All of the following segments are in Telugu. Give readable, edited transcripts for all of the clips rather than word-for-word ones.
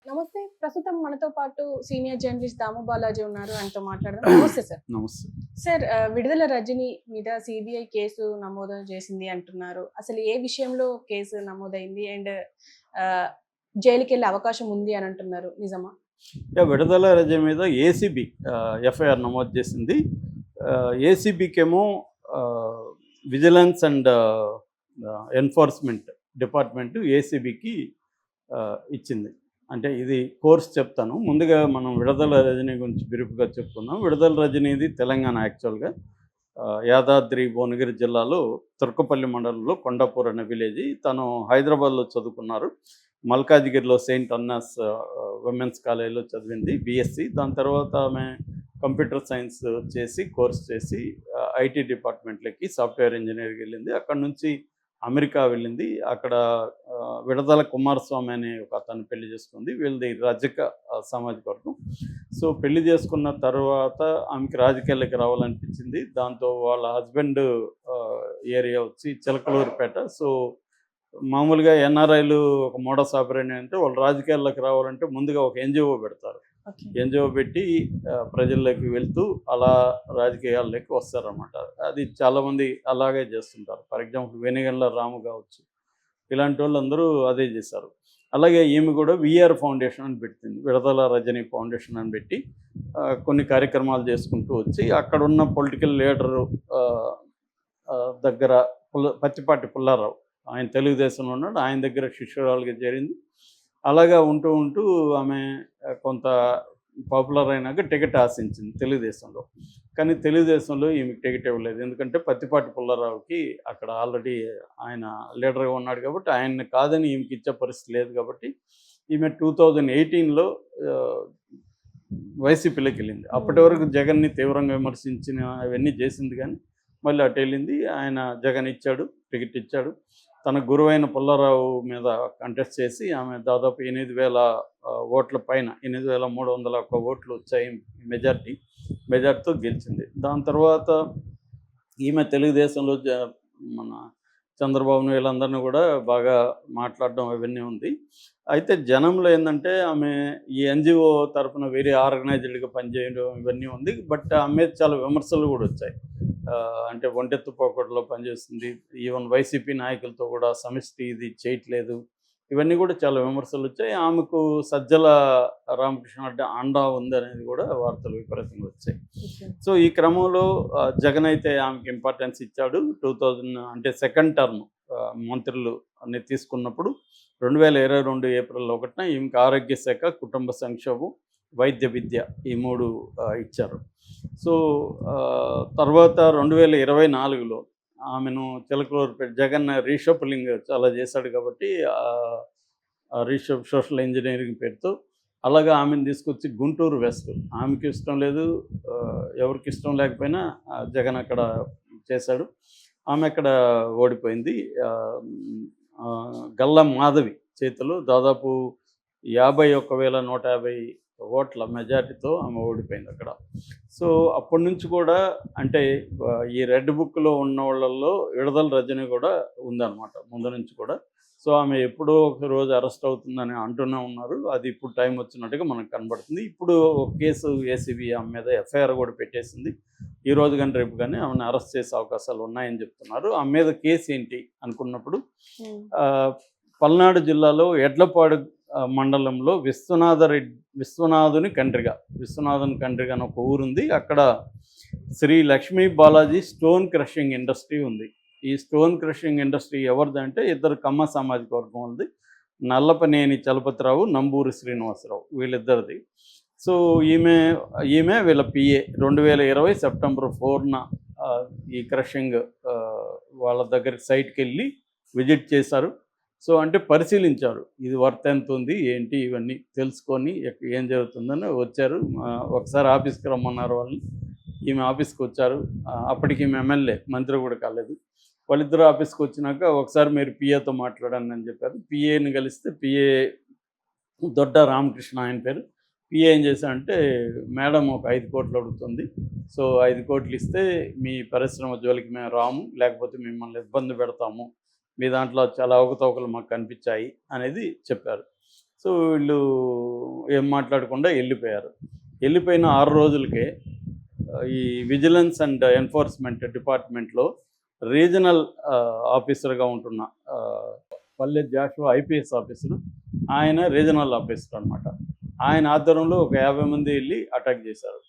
నమస్తే. ప్రస్తుతం మనతో పాటు సీనియర్ జర్నలిస్ట్ దాము బాలాజీ ఉన్నారు. ఆయనతో మాట్లాడదాం. నమస్తే సార్. నమస్తే. సార్ విడుదల రజని మీద సీబీఐ కేసు నమోదు చేసింది అంటున్నారు. అసలు ఏ విషయంలో కేసు నమోదైంది? అండ్ జైలుకెళ్ళే అవకాశం ఉంది అని అంటున్నారు. నిజమా? విడుదల రజని మీద ఏసీబీ ఎఫ్ఐఆర్ నమోదు చేసింది. ఏసీబీకేమో విజిలెన్స్ అండ్ ఎన్ఫోర్స్మెంట్ డిపార్ట్మెంట్ ఏసీబీకి ఇచ్చింది. అంటే ఇది కోర్స్ చెప్తాను. ముందుగా మనం విడుదల రజని గురించి బ్రీఫ్గా చెప్పుకుందాం. విడుదల రజనీది తెలంగాణ యాక్చువల్గా యాదాద్రి భువనగిరి జిల్లాలో తుర్కపల్లి మండలంలో కొండాపూర్ అనే విలేజ్. తను హైదరాబాద్లో చదువుకున్నారు. మల్కాజిగిరిలో సెయింట్ అన్నాస్ ఉమెన్స్ కాలేజీలో చదివింది బీఎస్సీ. దాని తర్వాత ఆమె కంప్యూటర్ సైన్స్ చేసి కోర్స్ చేసి ఐటీ డిపార్ట్మెంట్లకి సాఫ్ట్వేర్ ఇంజనీర్కి వెళ్ళింది. అక్కడ నుంచి అమెరికా వెళ్ళింది. అక్కడ విడుదల కుమారస్వామి అనే ఒక అతను పెళ్లి చేసుకుంది. వీళ్ళది రజక సామాజిక వర్గం. సో పెళ్లి చేసుకున్న తర్వాత ఆమెకి రాజకీయాల్లోకి రావాలనిపించింది. దాంతో వాళ్ళ హస్బెండ్ ఏరియా వచ్చి చిలకలూరుపేట. సో మామూలుగా ఎన్ఆర్ఐలు ఒక మోడస్ ఆపరేండి అంటే వాళ్ళు రాజకీయాల్లోకి రావాలంటే ముందుగా ఒక ఎన్జిఓ పెడతారు. ఎన్జిఓ పెట్టి ప్రజల్లోకి వెళ్తూ అలా రాజకీయాల్లోకి వస్తారన్నమాట. అది చాలామంది అలాగే చేస్తుంటారు. ఫర్ ఎగ్జాంపుల్ వెనిగండ్ల రాము కావచ్చు, ఇలాంటి వాళ్ళందరూ అదే చేశారు. అలాగే ఈమె కూడా విఆర్ ఫౌండేషన్ అని పెట్టింది. విడుదల రజని ఫౌండేషన్ అని పెట్టి కొన్ని కార్యక్రమాలు చేసుకుంటూ వచ్చి అక్కడ ఉన్న పొలిటికల్ లీడరు దగ్గర పత్తిపాటి పుల్లారావు, ఆయన తెలుగుదేశంలో ఉన్నాడు, ఆయన దగ్గర శిష్యురాలుగా చేరింది. అలాగా ఉంటూ ఉంటూ ఆమె కొంత పాపులర్ అయినాక టికెట్ ఆశించింది తెలుగుదేశంలో. కానీ తెలుగుదేశంలో ఈమెకి టికెట్ ఇవ్వలేదు. ఎందుకంటే పత్తిపాటి పుల్లారావుకి అక్కడ ఆల్రెడీ ఆయన లీడర్గా ఉన్నాడు కాబట్టి ఆయన్ని కాదని ఈమెకి ఇచ్చే పరిస్థితి లేదు. కాబట్టి ఈమె 2018లో వైసీపీలోకి వెళ్ళింది. అప్పటి వరకు జగన్ని తీవ్రంగా విమర్శించిన అవన్నీ చేసింది, కానీ మళ్ళీ అటు వెళ్ళింది. ఆయన జగన్ ఇచ్చాడు, టికెట్ ఇచ్చాడు. తన గురువైన పుల్లారావు మీద కంటెస్ట్ చేసి ఆమె దాదాపు 8,000 ఓట్ల పైన 8,301 ఓట్లు వచ్చాయి మెజార్టీతో గెలిచింది. దాని తర్వాత ఈమె తెలుగుదేశంలో మన చంద్రబాబును వీళ్ళందరినీ కూడా బాగా మాట్లాడడం అవన్నీ ఉంది. అయితే జనంలో ఏంటంటే ఆమె ఈ ఎన్జిఓ తరఫున వేరే ఆర్గనైజ్డ్గా పనిచేయడం ఇవన్నీ ఉంది. బట్ ఆమె మీద చాలా విమర్శలు కూడా వచ్చాయి. అంటే ఒంటెత్తు పోకడలో పనిచేస్తుంది, ఈవెన్ వైసీపీ నాయకులతో కూడా సమిష్టి ఇది చేయట్లేదు, ఇవన్నీ కూడా చాలా విమర్శలు వచ్చాయి. ఆమెకు సజ్జల రామకృష్ణ అంటే అండా ఉందనేది కూడా వార్తలు విపరీతంగా వచ్చాయి. సో ఈ క్రమంలో జగన్ అయితే ఆమెకి ఇంపార్టెన్స్ ఇచ్చాడు. 2000 అంటే సెకండ్ టర్మ్ మంత్రులు అన్ని తీసుకున్నప్పుడు 2022 ఏప్రిల్ 1న ఈమెకి ఆరోగ్య శాఖ, కుటుంబ సంక్షేమం, వైద్య విద్య ఈ 3 ఇచ్చారు. సో తర్వాత 2024లో ఆమెను చిలకలూరుపేట జగన్ రీషఫలింగ్ చాలా చేశాడు కాబట్టి సోషల్ ఇంజనీరింగ్ పేరుతో అలాగా ఆమెను తీసుకొచ్చి గుంటూరు వెస్ట్, ఆమెకి ఇష్టం లేదు, ఎవరికి ఇష్టం లేకపోయినా జగన్ అక్కడ చేశాడు. ఆమె అక్కడ ఓడిపోయింది. గల్లా మాధవి చేతిలో దాదాపు 51,150 ఓట్ల మెజార్టీతో ఆమె ఓడిపోయింది అక్కడ. సో అప్పటి నుంచి కూడా అంటే ఈ రెడ్ బుక్లో ఉన్న వాళ్ళల్లో విడుదల రజని కూడా ఉందన్నమాట ముందు నుంచి కూడా. సో ఆమె ఎప్పుడో ఒక రోజు అరెస్ట్ అవుతుందని అంటూనే ఉన్నారు. అది ఇప్పుడు టైం వచ్చినట్టుగా మనకు కనబడుతుంది. ఇప్పుడు ఒక కేసు ఏసీబీ ఆమె మీద ఎఫ్ఐఆర్ కూడా పెట్టేసింది. ఈ రోజు కానీ రేపు కానీ ఆమెను అరెస్ట్ చేసే అవకాశాలు ఉన్నాయని చెప్తున్నారు. ఆమె మీద కేసు ఏంటి అనుకున్నప్పుడు పల్నాడు జిల్లాలో ఎడ్లపాడు మండలంలో విశ్వనాథుని కండ్రిగ అని ఒక ఊరుంది. అక్కడ Shri Lakshmi Balaji stone crushing industry ఉంది. ఈ స్టోన్ క్రషింగ్ ఇండస్ట్రీ ఎవరిదంటే ఇద్దరు కమ్మ సామాజిక వర్గం ఉంది. నల్లపనేని చలపతిరావు, నంబూరి శ్రీనివాసరావు, వీళ్ళిద్దరిది. సో ఈమె వీళ్ళ పిఏ 2020 సెప్టెంబర్ 4న ఈ క్రషింగ్ వాళ్ళ దగ్గర సైట్కి వెళ్ళి విజిట్ చేశారు. సో అంటే పరిశీలించారు, ఇది వర్త్ ఎంత ఉంది ఏంటి ఇవన్నీ తెలుసుకొని ఏం జరుగుతుందని వచ్చారు. ఒకసారి ఆఫీస్కి రమ్మన్నారు వాళ్ళని. ఈమె ఆఫీస్కి వచ్చారు. అప్పటికి ఈమె ఎమ్మెల్యే, మంత్రి కూడా కాలేదు. వాళ్ళిద్దరు ఆఫీస్కి వచ్చినాక ఒకసారి మీరు పిఏతో మాట్లాడండి అని చెప్పారు. పిఏని కలిస్తే పిఏ దొడ్డ రామకృష్ణ ఆయన పేరు. పిఏ ఏం చేశారంటే, మేడం ఒక 5 కోట్లు అడుగుతుంది, సో 5 కోట్లు ఇస్తే మీ పరిశ్రమ జోలికి మేము రాము, లేకపోతే మిమ్మల్ని ఇబ్బంది పెడతాము, మీ దాంట్లో చాలా అవకతవకలు మాకు కనిపించాయి అనేది చెప్పారు. సో వీళ్ళు ఏం మాట్లాడకుండా వెళ్ళిపోయారు. వెళ్ళిపోయిన 6 రోజులకే ఈ విజిలెన్స్ అండ్ ఎన్ఫోర్స్మెంట్ డిపార్ట్మెంట్లో రీజనల్ ఆఫీసర్గా ఉంటున్న పల్లె జాషువా ఐపీఎస్ ఆఫీసరు, ఆయన రీజనల్ ఆఫీసర్ అనమాట. ఆయన ఆధ్వర్యంలో ఒక 50 మంది వెళ్ళి అటాక్ చేశారు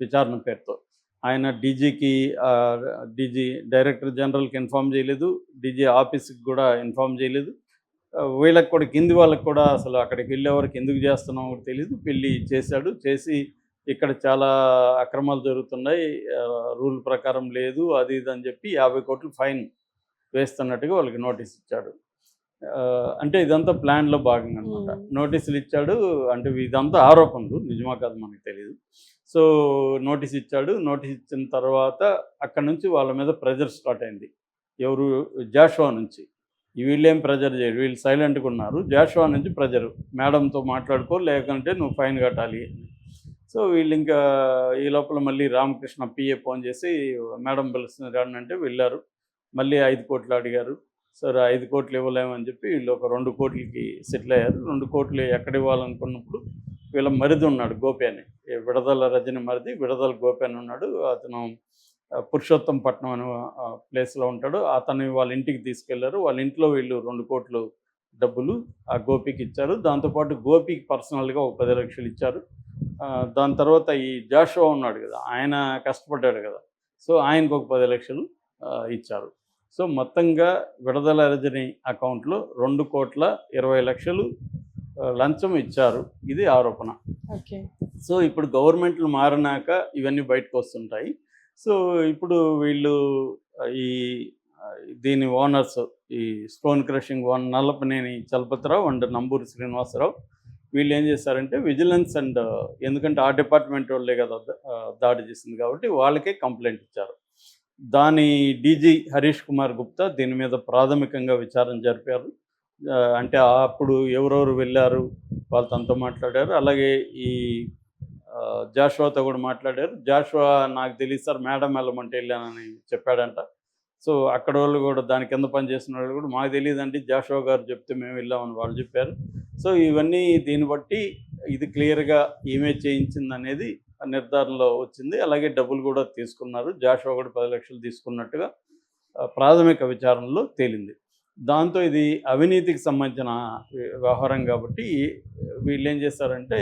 విచారణ పేరుతో. ఆయన డీజీ డైరెక్టర్ జనరల్కి ఇన్ఫామ్ చేయలేదు, డీజీ ఆఫీస్కి కూడా ఇన్ఫామ్ చేయలేదు. వీళ్ళకి కూడా కింది వాళ్ళకి కూడా అసలు అక్కడికి వెళ్ళే వరకు ఎందుకు చేస్తున్నామో కూడా తెలియదు. పెళ్ళి చేశాడు. చేసి ఇక్కడ చాలా అక్రమాలు జరుగుతున్నాయి, రూల్ ప్రకారం లేదు, అది ఇది అని చెప్పి 50 కోట్లు ఫైన్ వేస్తున్నట్టుగా వాళ్ళకి నోటీస్ ఇచ్చాడు. అంటే ఇదంతా ప్లాన్లో భాగంగా అనమాట. నోటీసులు ఇచ్చాడు. అంటే ఇదంతా ఆరోపణలు, నిజమా కాదు మనకు తెలియదు. సో నోటీస్ ఇచ్చాడు. నోటీస్ ఇచ్చిన తర్వాత అక్కడ నుంచి వాళ్ళ మీద ప్రెజర్ స్టార్ట్ అయింది. ఎవరు? జాషువా నుంచి. వీళ్ళేం ప్రెజర్ చేయరు, వీళ్ళు సైలెంట్గా ఉన్నారు. జాషువా నుంచి ప్రెజరు, మేడంతో మాట్లాడుకో లేకుంటే నువ్వు ఫైన్ కట్టాలి. సో వీళ్ళు ఇంకా ఈ లోపల మళ్ళీ రామకృష్ణ పిఏ ఫోన్ చేసి మేడం పిలుస్తుంది రాండి అంటే వెళ్ళారు. మళ్ళీ 5 కోట్లు అడిగారు. సరే 5 కోట్లు ఇవ్వలేమని చెప్పి వీళ్ళు ఒక 2 కోట్లకి సెటిల్ అయ్యారు. 2 కోట్లు ఎక్కడ ఇవ్వాలనుకున్నప్పుడు వీళ్ళ మరిది ఉన్నాడు, గోపి అని, విడదల రజని మరిది విడదల గోపి అని ఉన్నాడు. అతను పురుషోత్తంపట్నం అనే ప్లేస్లో ఉంటాడు. అతను వాళ్ళ ఇంటికి తీసుకెళ్లారు. వాళ్ళ ఇంట్లో వీళ్ళు 2 కోట్లు డబ్బులు ఆ గోపికి ఇచ్చారు. దాంతోపాటు గోపికి పర్సనల్గా ఒక 10 లక్షలు ఇచ్చారు. దాని తర్వాత ఈ జాషువా ఉన్నాడు కదా, ఆయన కష్టపడ్డాడు కదా, సో ఆయనకు ఒక 10 లక్షలు ఇచ్చారు. సో మొత్తంగా విడదల రజని అకౌంట్లో 2,20,00,000 లంచం ఇచ్చారు. ఇది ఆరోపణ. ఓకే. సో ఇప్పుడు గవర్నమెంట్లు మారినాక ఇవన్నీ బయటకు వస్తుంటాయి. సో ఇప్పుడు వీళ్ళు ఈ దీని ఓనర్స్, ఈ stone crushing Nallapaneni Chalapathi Rao and Namburi Srinivasa Rao, వీళ్ళు ఏం చేశారంటే విజిలెన్స్ అండ్, ఎందుకంటే ఆ డిపార్ట్మెంట్ వాళ్ళే కదా దాడి చేసింది కాబట్టి వాళ్ళకే కంప్లైంట్ ఇచ్చారు. దాని డీజీ హరీష్ కుమార్ గుప్తా దీని మీద ప్రాథమికంగా విచారణ జరిపారు. అంటే అప్పుడు ఎవరెవరు వెళ్ళారు వాళ్ళతో మాట్లాడారు. అలాగే ఈ జాషువాతో కూడా మాట్లాడారు. జాషువా నాకు తెలియదు సార్, మేడం వెళ్ళమంటే వెళ్ళానని చెప్పాడంట. సో అక్కడ వాళ్ళు కూడా దాని కింద పనిచేసిన వాళ్ళు కూడా మాకు తెలియదండి, జాషువా గారు చెప్తే మేము వెళ్ళామని వాళ్ళు చెప్పారు. సో ఇవన్నీ దీన్ని బట్టి ఇది క్లియర్గా ఈమె చేయించింది అనేది నిర్ధారణలో వచ్చింది. అలాగే డబ్బులు కూడా తీసుకున్నారు. జాషువా కూడా 10 లక్షలు తీసుకున్నట్టుగా ప్రాథమిక విచారణలో తేలింది. దాంతో ఇది అవినీతికి సంబంధించిన వ్యవహారం కాబట్టి వీళ్ళు ఏం చేశారంటే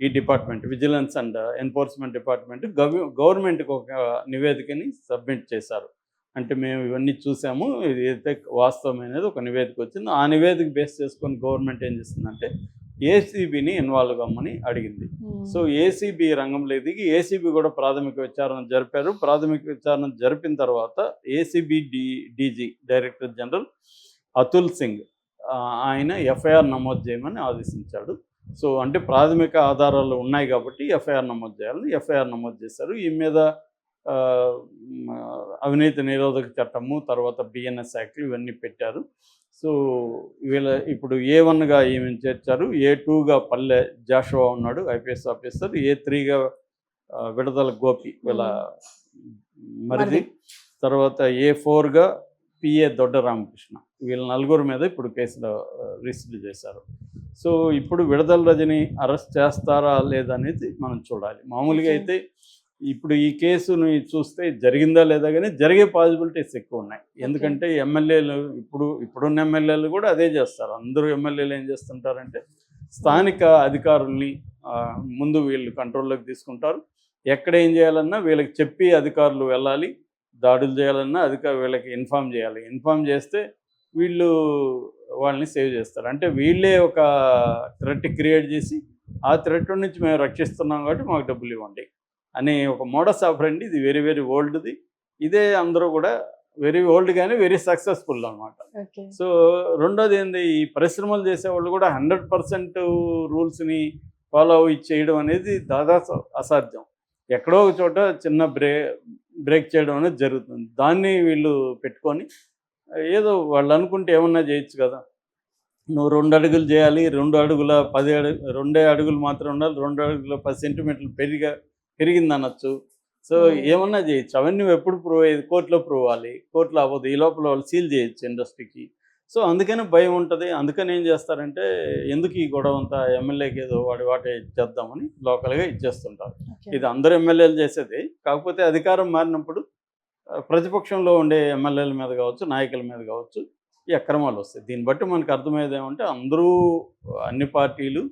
ఈ department vigilance and enforcement department గవర్నమెంట్కి ఒక నివేదికని సబ్మిట్ చేశారు. అంటే మేము ఇవన్నీ చూసాము, ఇది అయితే వాస్తవం అనేది ఒక నివేదిక వచ్చింది. ఆ నివేదిక బేస్ చేసుకొని గవర్నమెంట్ ఏం చేస్తుందంటే ఏసీబీని ఇన్వాల్వ్ అవ్వమని అడిగింది. సో ఏసీబీ రంగంలో దిగి ఏసీబీ కూడా ప్రాథమిక విచారణ జరిపారు. ప్రాథమిక విచారణ జరిపిన తర్వాత ACB DG director general Atul Singh ఆయన ఎఫ్ఐఆర్ నమోదు చేయమని ఆదేశించాడు. సో అంటే ప్రాథమిక ఆధారాలు ఉన్నాయి కాబట్టి ఎఫ్ఐఆర్ నమోదు చేయాలని ఎఫ్ఐఆర్ నమోదు చేశారు. ఈ మీద అవినీతి నిరోధక చట్టము, తర్వాత బిఎన్ఎస్ యాక్ట్లు ఇవన్నీ పెట్టారు. సో వీళ్ళ ఇప్పుడు A1గా ఈమెను చేర్చారు. A2గా పల్లె జాషువా ఉన్నాడు, ఐపీఎస్ ఆఫీసర్. A3గా విడదల గోపి వీళ్ళ మరిది. తర్వాత A4గా పిఏ దొడ్డ రామకృష్ణ. వీళ్ళ నలుగురు మీద ఇప్పుడు కేసులు రిజిస్టర్ చేశారు. సో ఇప్పుడు విడదల రజని అరెస్ట్ చేస్తారా లేదనేది మనం చూడాలి. మామూలుగా అయితే ఇప్పుడు ఈ కేసుని చూస్తే జరిగిందా లేదా కానీ జరిగే పాసిబిలిటీస్ ఎక్కువ ఉన్నాయి. ఎందుకంటే ఎమ్మెల్యేలు ఇప్పుడున్న ఎమ్మెల్యేలు కూడా అదే చేస్తారు. అందరూ ఎమ్మెల్యేలు ఏం చేస్తుంటారంటే స్థానిక అధికారుల్ని ముందు వీళ్ళు కంట్రోల్లోకి తీసుకుంటారు. ఎక్కడ ఏం చేయాలన్నా వీళ్ళకి చెప్పి అధికారులు వెళ్ళాలి, దాడులు చేయాలన్నా వీళ్ళకి ఇన్ఫామ్ చేయాలి. ఇన్ఫామ్ చేస్తే వీళ్ళు వాళ్ళని సేవ్ చేస్తారు. అంటే వీళ్ళే ఒక థ్రెట్ క్రియేట్ చేసి ఆ థ్రెట్ నుంచి మేము రక్షిస్తున్నాం కాబట్టి మాకు డబ్బులు ఇవ్వండి అనే ఒక మోడస్ ఆపరండి. ఇది వెరీ వెరీ ఓల్డ్ది. ఇదే అందరూ కూడా వెరీ ఓల్డ్ కానీ వెరీ సక్సెస్ఫుల్ అనమాట. సో రెండోది ఏంది, ఈ పరిశ్రమలు చేసేవాళ్ళు కూడా 100% రూల్స్ని ఫాలో చేయడం అనేది దాదాపు అసాధ్యం. ఎక్కడో ఒక చోట చిన్న బ్రేక్ చేయడం అనేది జరుగుతుంది. దాన్ని వీళ్ళు పెట్టుకొని ఏదో వాళ్ళు అనుకుంటే ఏమన్నా చేయొచ్చు కదా. నువ్వు 2 అడుగులు చేయాలి, 2 అడుగుల 10 అడుగు 2 అడుగులు మాత్రం ఉండాలి, 2 అడుగుల 10 సెంటీమీటర్లు పెరిగింది అనొచ్చు. సో ఏమన్నా చేయొచ్చు. అవన్నీ ఎప్పుడు ప్రూవ్ అయ్యేది? కోర్టులో ప్రూవ్ అవ్వాలి. కోర్టులో అవ్వదు. ఈ లోపల వాళ్ళు సీల్ చేయొచ్చు ఇండస్ట్రీకి. సో అందుకని భయం ఉంటుంది. అందుకని ఏం చేస్తారంటే ఎందుకు ఈ గొడవ అంతా, ఎమ్మెల్యేకి ఏదో వాడి వాటే ఇచ్చేద్దామని లోకల్గా ఇచ్చేస్తుంటారు. ఓకే. ఇది అందరు ఎమ్మెల్యేలు చేసేది. కాకపోతే అధికారం మారినప్పుడు ప్రతిపక్షంలో ఉండే ఎమ్మెల్యేల మీద కావచ్చు, నాయకుల మీద కావచ్చు ఈ అక్రమాలు వస్తాయి. దీన్ని బట్టి మనకు అర్థమయ్యేది ఏమంటే అందరూ అన్ని పార్టీలు